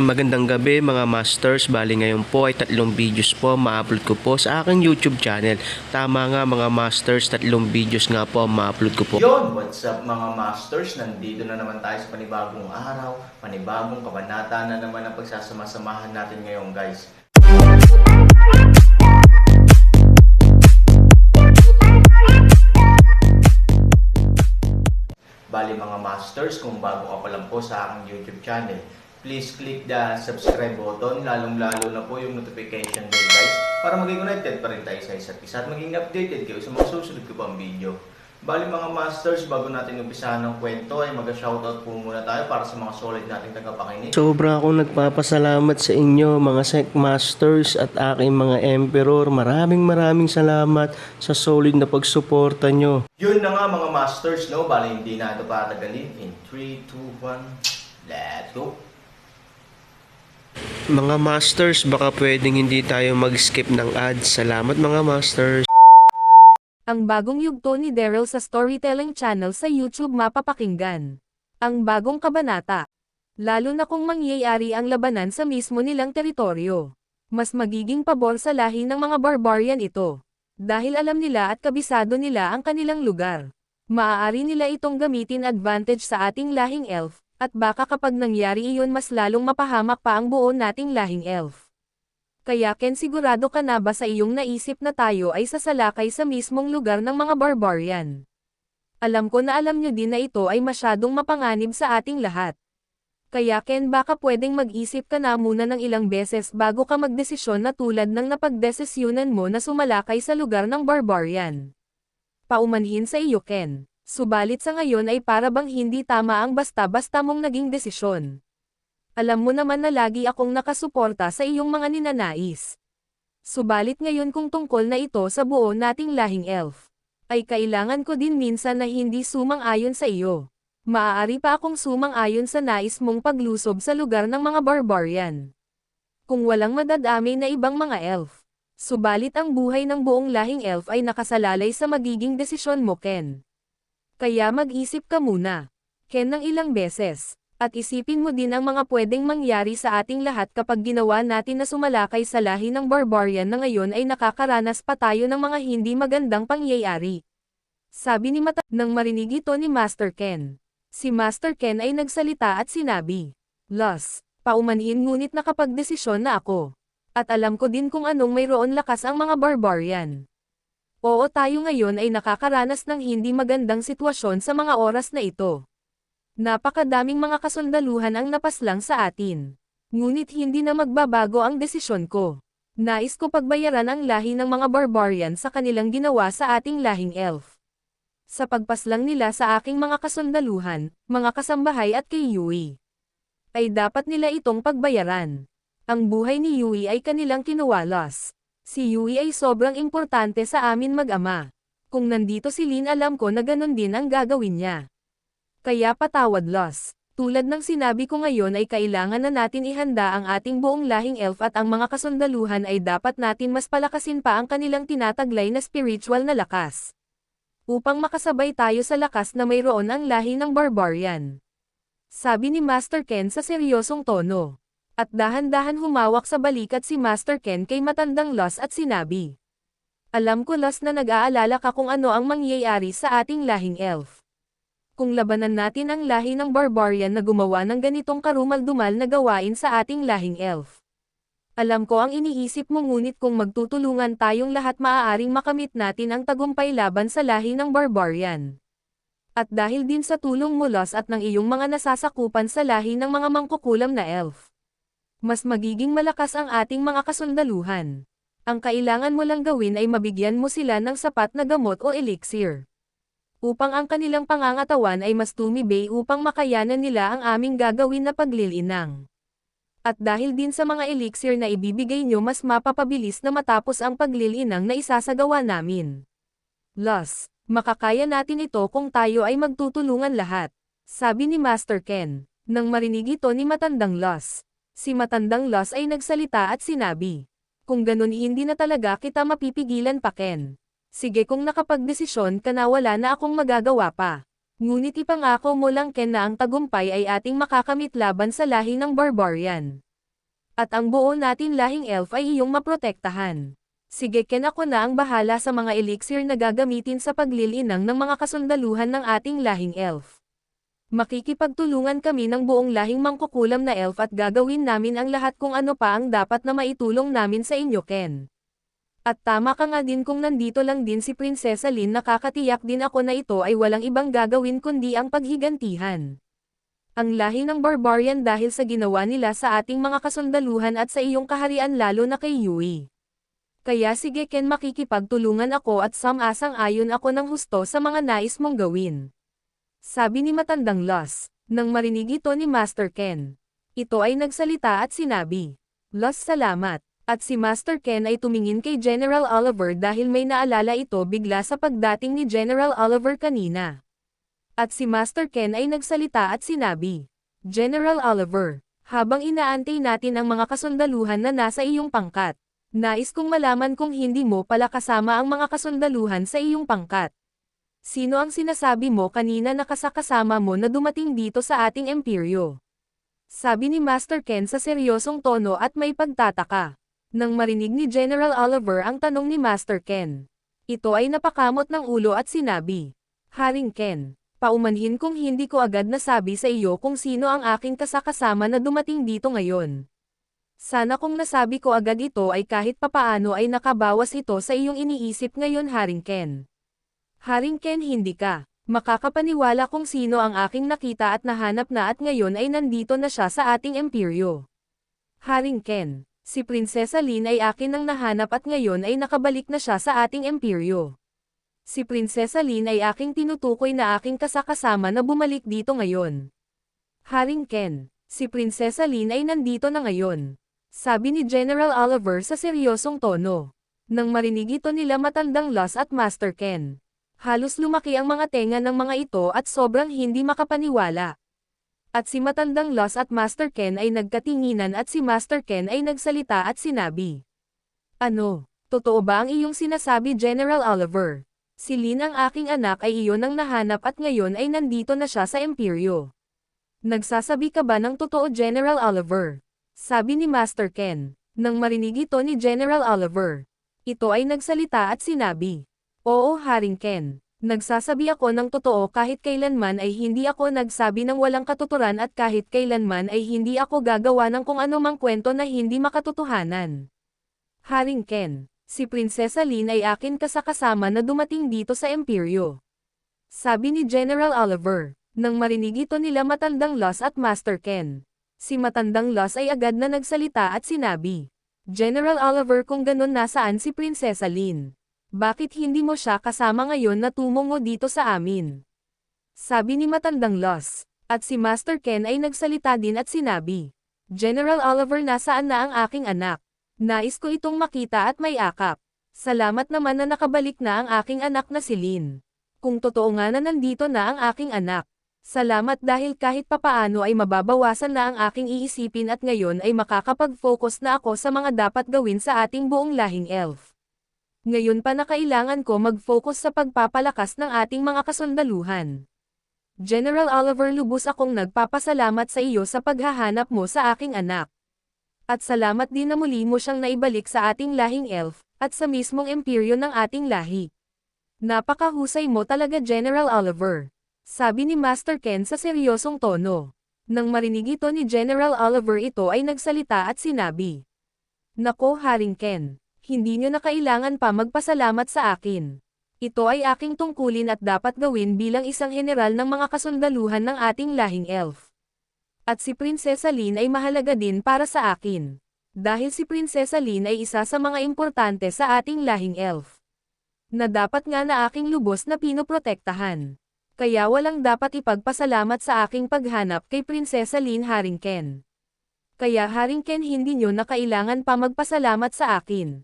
Magandang gabi mga masters, bali ngayon po ay 3 videos po ma-upload ko po sa aking YouTube channel. Tama nga mga masters, 3 videos nga po ma-upload ko po. Yon, what's up mga masters? Nandito na naman tayo sa panibagong araw, panibagong kabanata na naman ang pagsasama-samahan natin ngayon guys. Bali mga masters, kung bago ka pa lang po sa aking YouTube channel, please click the subscribe button, lalong-lalo na po yung notification bell guys, para maging connected pa rin tayo sa isa't isa at maging updated kayo sa mga susunod ko pang video. Bali mga masters, bago natin umpisahan ng kwento ay mag-shoutout po muna tayo para sa mga solid nating tagapakinig. Sobra akong nagpapasalamat sa inyo mga Sec Masters at aking mga Emperor. Maraming salamat sa solid na pagsuporta nyo. Yun na nga mga masters, no? Bali hindi na ito patagalin. In 3, 2, 1, let's go! Mga masters, baka pwedeng hindi tayo mag-skip ng ads. Salamat mga masters. Ang bagong yugto ni Daryl sa Storytelling Channel sa YouTube mapapakinggan. Ang bagong kabanata. Lalo na kung mangyayari ang labanan sa mismo nilang teritoryo. Mas magiging pabor sa lahi ng mga barbarian ito. Dahil alam nila at kabisado nila ang kanilang lugar. Maaari nila itong gamitin advantage sa ating lahing elf, at baka kapag nangyari iyon mas lalong mapahamak pa ang buo nating lahing elf. Kaya Ken, sigurado ka na ba sa iyong naisip na tayo ay sasalakay sa mismong lugar ng mga barbarian? Alam ko na alam nyo din na ito ay masyadong mapanganib sa ating lahat. Kaya Ken, baka pwedeng mag-isip ka na muna ng ilang beses bago ka magdesisyon na tulad ng napagdesisyunan mo na sumalakay sa lugar ng barbarian. Paumanhin sa iyo Ken, subalit sa ngayon ay para bang hindi tama ang basta-basta mong naging desisyon. Alam mo naman na lagi akong nakasuporta sa iyong mga ninanais. Subalit ngayon kung tungkol na ito sa buo nating lahing elf, ay kailangan ko din minsan na hindi sumang-ayon sa iyo. Maaari pa akong sumang-ayon sa nais mong paglusob sa lugar ng mga barbarian. Kung walang madadami na ibang mga elf. Subalit ang buhay ng buong lahing elf ay nakasalalay sa magiging desisyon mo Ken. Kaya mag-isip ka muna, Ken, ng ilang beses. At isipin mo din ang mga pwedeng mangyari sa ating lahat kapag ginawa natin na sumalakay sa lahi ng barbarian na ngayon ay nakakaranas pa tayo ng mga hindi magandang pangyayari. Sabi ni Mata nang marinig ito ni Master Ken. Si Master Ken ay nagsalita at sinabi, "Los, paumanhin ngunit nakapagdesisyon na ako. At alam ko din kung anong mayroon lakas ang mga barbarian. Oo, tayo ngayon ay nakakaranas ng hindi magandang sitwasyon sa mga oras na ito. Napakadaming mga kasundaluhan ang napaslang sa atin. Ngunit hindi na magbabago ang desisyon ko. Nais ko pagbayaran ang lahi ng mga barbarian sa kanilang ginawa sa ating lahing elf. Sa pagpaslang nila sa aking mga kasundaluhan, mga kasambahay at kay Yui, ay dapat nila itong pagbayaran. Ang buhay ni Yui ay kanilang kinuwalas. Si Yui ay sobrang importante sa amin mag-ama. Kung nandito si Lin, alam ko na ganun din ang gagawin niya. Kaya patawad Los. Tulad ng sinabi ko ngayon ay kailangan na natin ihanda ang ating buong lahing elf at ang mga kasundaluhan ay dapat natin mas palakasin pa ang kanilang tinataglay na spiritual na lakas. Upang makasabay tayo sa lakas na mayroon ang lahi ng barbarian. Sabi ni Master Ken sa seryosong tono. At dahan-dahan humawak sa balikat si Master Ken kay matandang Los at sinabi, "Alam ko Los na nag-aalala ka kung ano ang mangyayari sa ating lahing elf. Kung labanan natin ang lahi ng barbarian na gumawa ng ganitong karumal-dumal na gawain sa ating lahing elf. Alam ko ang iniisip mo, ngunit kung magtutulungan tayong lahat maaaring makamit natin ang tagumpay laban sa lahi ng barbarian. At dahil din sa tulong mo Los at ng iyong mga nasasakupan sa lahi ng mga mangkukulam na elf, mas magiging malakas ang ating mga kasundaluhan. Ang kailangan mo lang gawin ay mabigyan mo sila ng sapat na gamot o elixir. Upang ang kanilang pangangatawan ay mas tumibay upang makayanan nila ang aming gagawin na paglilinang. At dahil din sa mga elixir na ibibigay nyo, mas mapapabilis na matapos ang paglilinang na isasagawa namin. Los, makakaya natin ito kung tayo ay magtutulungan lahat," sabi ni Master Ken. Nang marinig ito ni Matandang Los, si Matandang Los ay nagsalita at sinabi, "Kung ganun hindi na talaga kita mapipigilan pa Ken. Sige, kung nakapagdesisyon ka na, wala na akong magagawa pa. Ngunit ipangako mo lang Ken na ang tagumpay ay ating makakamit laban sa lahi ng barbarian. At ang buo natin lahing elf ay iyong maprotektahan. Sige Ken, ako na ang bahala sa mga elixir na gagamitin sa paglilinang ng mga kasundaluhan ng ating lahing elf. Makikipagtulungan kami ng buong lahing mangkukulam na elf at gagawin namin ang lahat kung ano pa ang dapat na maitulong namin sa inyo Ken. At tama ka nga din, kung nandito lang din si Prinsesa Lin, nakakatiyak din ako na ito ay walang ibang gagawin kundi ang paghigantihan. Ang lahi ng barbarian dahil sa ginawa nila sa ating mga kasundaluhan at sa iyong kaharian, lalo na kay Yui. Kaya sige Ken, makikipagtulungan ako at ayon ako ng husto sa mga nais mong gawin. Sabi ni matandang Los. Nang marinig ito ni Master Ken, ito ay nagsalita at sinabi, "Los, salamat." At si Master Ken ay tumingin kay General Oliver dahil may naalala ito bigla sa pagdating ni General Oliver kanina. At si Master Ken ay nagsalita at sinabi, "General Oliver, habang inaantay natin ang mga kasundaluhan na nasa iyong pangkat, nais kong malaman kung hindi mo pala kasama ang mga kasundaluhan sa iyong pangkat. Sino ang sinasabi mo kanina na kasama mo na dumating dito sa ating imperyo?" Sabi ni Master Ken sa seryosong tono at may pagtataka. Nang marinig ni General Oliver ang tanong ni Master Ken, ito ay napakamot ng ulo at sinabi, "Haring Ken, paumanhin kung hindi ko agad nasabi sa iyo kung sino ang aking kasama na dumating dito ngayon. Sana kung nasabi ko agad ito ay kahit papaano ay nakabawas ito sa iyong iniisip ngayon Haring Ken. Haring Ken, hindi ka makakapaniwala kung sino ang aking nakita at nahanap na at ngayon ay nandito na siya sa ating imperyo. Haring Ken, si Prinsesa Lin ay akin ang nahanap at ngayon ay nakabalik na siya sa ating imperyo. Si Prinsesa Lin ay aking tinutukoy na aking kasama na bumalik dito ngayon. Haring Ken, si Prinsesa Lin ay nandito na ngayon," sabi ni General Oliver sa seryosong tono. Nang marinig ito nila matandang Los at Master Ken, halos lumaki ang mga tenga ng mga ito at sobrang hindi makapaniwala. At si matandang Los at Master Ken ay nagkatinginan at si Master Ken ay nagsalita at sinabi, "Ano, totoo ba ang iyong sinasabi General Oliver? Si Lin, ang aking anak, ay iyon ang nahanap at ngayon ay nandito na siya sa imperyo. Nagsasabi ka ba ng totoo General Oliver?" Sabi ni Master Ken. Nang marinig ito ni General Oliver, ito ay nagsalita at sinabi, "Oo Haring Ken, nagsasabi ako ng totoo, kahit kailanman ay hindi ako nagsabi ng walang katuturan at kahit kailanman ay hindi ako gagawa ng kung anumang kwento na hindi makatotohanan. Haring Ken, si Prinsesa Lin ay akin kasama na dumating dito sa imperyo," sabi ni General Oliver. Nang marinig ito nila matandang Los at Master Ken, si matandang Los ay agad na nagsalita at sinabi, "General Oliver, kung ganun, nasaan si Prinsesa Lin? Bakit hindi mo siya kasama ngayon na tumungo dito sa amin?" Sabi ni matandang Los. At si Master Ken ay nagsalita din at sinabi, "General Oliver, nasaan na ang aking anak? Nais ko itong makita at may akap. Salamat naman na nakabalik na ang aking anak na si Lin. Kung totoo nga na nandito na ang aking anak, salamat dahil kahit papaano ay mababawasan na ang aking iisipin at ngayon ay makakapag-focus na ako sa mga dapat gawin sa ating buong lahing elf. Ngayon pa na kailangan ko mag-focus sa pagpapalakas ng ating mga kasundaluhan. General Oliver, lubos akong nagpapasalamat sa iyo sa paghahanap mo sa aking anak. At salamat din na muli mo siyang naibalik sa ating lahing elf, at sa mismong imperyo ng ating lahi. Napakahusay mo talaga General Oliver," sabi ni Master Ken sa seryosong tono. Nang marinig ito ni General Oliver, ito ay nagsalita at sinabi, "Nako Haring Ken, hindi nyo na kailangan pa magpasalamat sa akin. Ito ay aking tungkulin at dapat gawin bilang isang general ng mga kasundaluhan ng ating lahing elf. At si Prinsesa Lin ay mahalaga din para sa akin. Dahil si Prinsesa Lin ay isa sa mga importante sa ating lahing elf, na dapat nga na aking lubos na pinoprotektahan. Kaya walang dapat ipagpasalamat sa aking paghanap kay Prinsesa Lin Haring Ken. Kaya Haring Ken, hindi nyo na kailangan pa magpasalamat sa akin.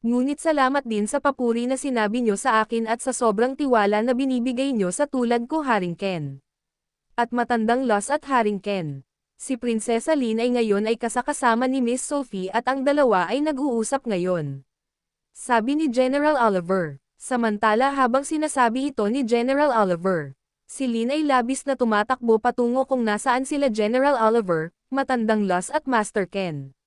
Ngunit salamat din sa papuri na sinabi nyo sa akin at sa sobrang tiwala na binibigay nyo sa tulad ko Haring Ken." At matandang Los at Haring Ken, si Prinsesa Lin ay ngayon ay kasama ni Miss Sophie at ang dalawa ay nag-uusap ngayon. Sabi ni General Oliver. Samantala habang sinasabi ito ni General Oliver, si Lin ay labis na tumatakbo patungo kung nasaan sila General Oliver, matandang Los at Master Ken.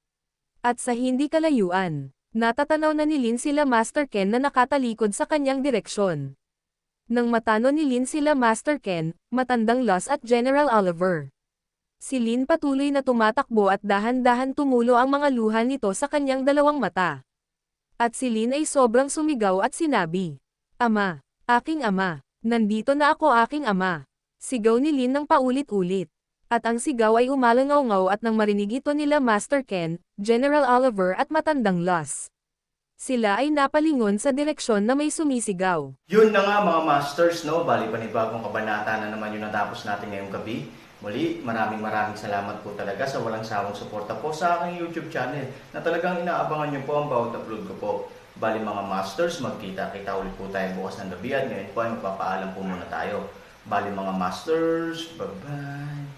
At sa hindi kalayuan, natatanaw na ni Lin sila Master Ken na nakatalikod sa kanyang direksyon. Nang matano ni Lin sila Master Ken, matandang Lost at General Oliver. Si Lin patuloy na tumatakbo at dahan-dahan tumulo ang mga luha nito sa kanyang dalawang mata. At si Lin ay sobrang sumigaw at sinabi, "Ama, aking ama, nandito na ako aking ama." Sigaw ni Lin ng paulit-ulit. At ang sigaw ay umalangaw-ngaw at nang marinig ito nila Master Ken, General Oliver at matandang Lost. Sila ay napalingon sa direksyon na may sumisigaw. Yun na nga mga masters, no? Bali panibagong kabanata na naman yung natapos natin ngayong gabi. Muli, maraming salamat po talaga sa walang sawang suporta po sa aking YouTube channel na talagang inaabangan nyo po ang bawat upload ko po. Bali mga masters, magkita-kita ulit po tayo bukas ng gabi at ngayon po ay magpapaalam po muna tayo. Bali mga masters, bye-bye!